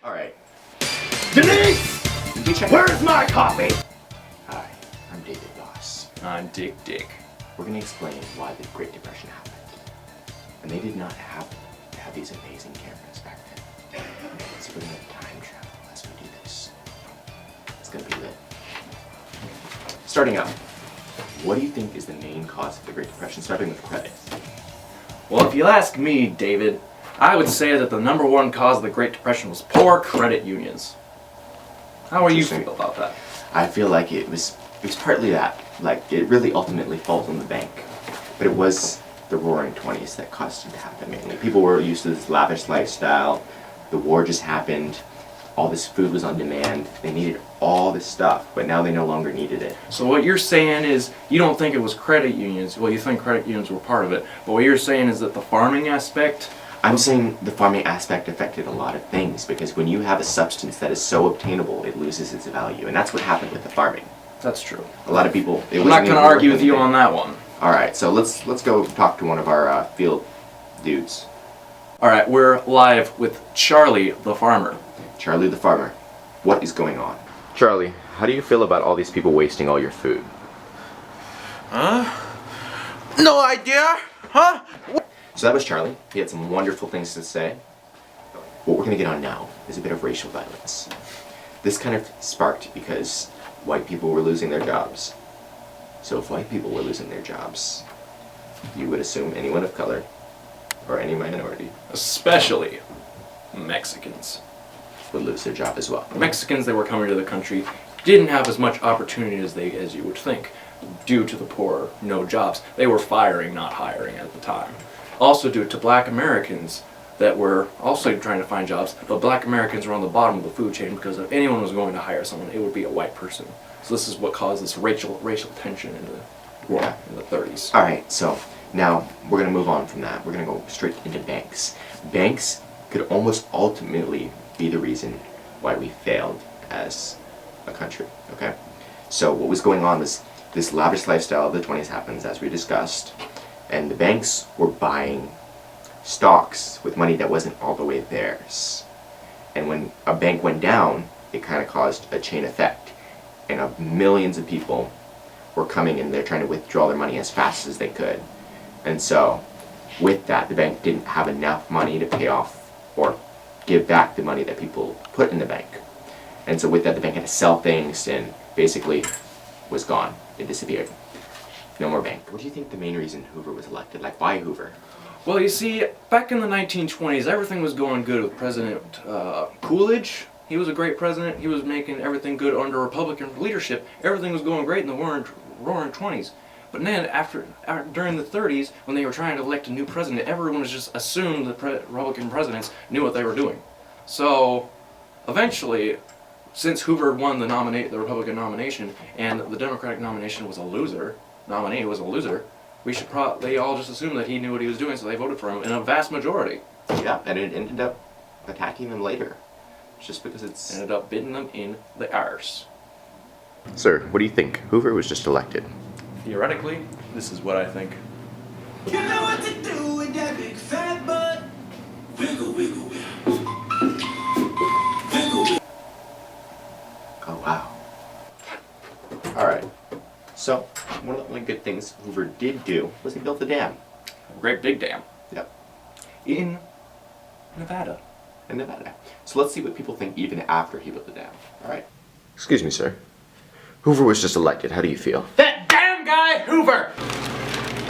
Alright. Denise! Where's my coffee? Hi, I'm David Ross. I'm Dick. We're going to explain why the Great Depression happened. And they did not have these amazing cameras back then. So we're going to time travel as we do this. It's going to be lit. Starting out, what do you think is the main cause of the Great Depression, starting with credit? Well, if you ask me, David, I would say that the number one cause of the Great Depression was poor credit unions. How do you feel about that? I feel like it was partly that. Like, it really ultimately falls on the bank. But it was the Roaring '20s that caused it to happen mainly. People were used to this lavish lifestyle. The war just happened. All this food was on demand. They needed all this stuff, but now they no longer needed it. So what you're saying is you don't think it was credit unions. Well, you think credit unions were part of it. But what you're saying is that the farming aspect... I'm saying the farming aspect affected a lot of things, because when you have a substance that is so obtainable, it loses its value. And that's what happened with the farming. That's true. A lot of people... I'm not going to argue with you on that one. Alright, so let's go talk to one of our field dudes. Alright, we're live with Charlie the farmer. Charlie the farmer, what is going on? Charlie, how do you feel about all these people wasting all your food? No idea, huh? So that was Charlie. He had some wonderful things to say. What we're going to get on now is a bit of racial violence. This kind of sparked because white people were losing their jobs. So if white people were losing their jobs, you would assume anyone of color or any minority, Especially Mexicans. would lose their job as well. Mexicans that were coming to the country didn't have as much opportunity as you would think, due to the poor, no jobs. They were firing, not hiring at the time. Also due to black Americans that were also trying to find jobs, but black Americans were on the bottom of the food chain because if anyone was going to hire someone, it would be a white person. So this is what caused this racial tension in the 30s. Alright, so now we're going to move on from that. We're going to go straight into banks. Banks could almost ultimately be the reason why we failed as a country, okay? So what was going on was this lavish lifestyle of the 20s happens, as we discussed, and the banks were buying stocks with money that wasn't all the way theirs. And when a bank went down, it kind of caused a chain effect. And millions of people were coming in there trying to withdraw their money as fast as they could. And so, with that, the bank didn't have enough money to pay off or give back the money that people put in the bank. And so with that, the bank had to sell things and basically was gone. It disappeared. No more bank. What do you think the main reason Hoover was elected? Like, why Hoover? Well, you see, back in the 1920s, everything was going good with President Coolidge. He was a great president. He was making everything good under Republican leadership. Everything was going great in the roaring 20s. But then, during the 30s, when they were trying to elect a new president, everyone was just assumed the Republican presidents knew what they were doing. So, eventually, since Hoover won the Republican nomination, and the Democratic nomination was a loser, they all just assumed that he knew what he was doing, so they voted for him in a vast majority. Yeah, and it ended up attacking them later. Just because it's... Ended up biting them in the arse. Sir, what do you think? Hoover was just elected. Theoretically, this is what I think. You know what to do with that big fat butt? Wiggle, wiggle, wiggle. Wiggle, wiggle. Oh, wow. Alright. So, one of the only good things Hoover did do was he built a dam. A great big dam. Yep. In Nevada. In Nevada. So let's see what people think even after he built the dam. Alright. Excuse me, sir. Hoover was just elected. How do you feel? That damn guy, Hoover!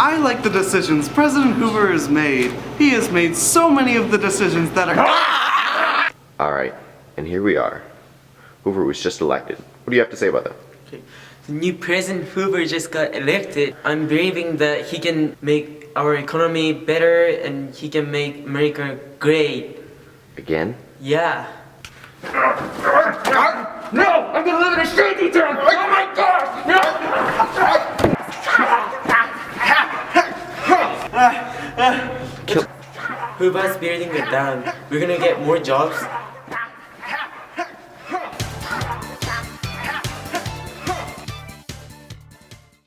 I like the decisions President Hoover has made. He has made so many of the decisions that are... Alright. And here we are. Hoover was just elected. What do you have to say about that? Okay. The new President Hoover just got elected. I'm believing that he can make our economy better and he can make America great. Again? Yeah. No! I'm gonna live in a shanty town! Oh my god! Hoover's building a dam. We're gonna get more jobs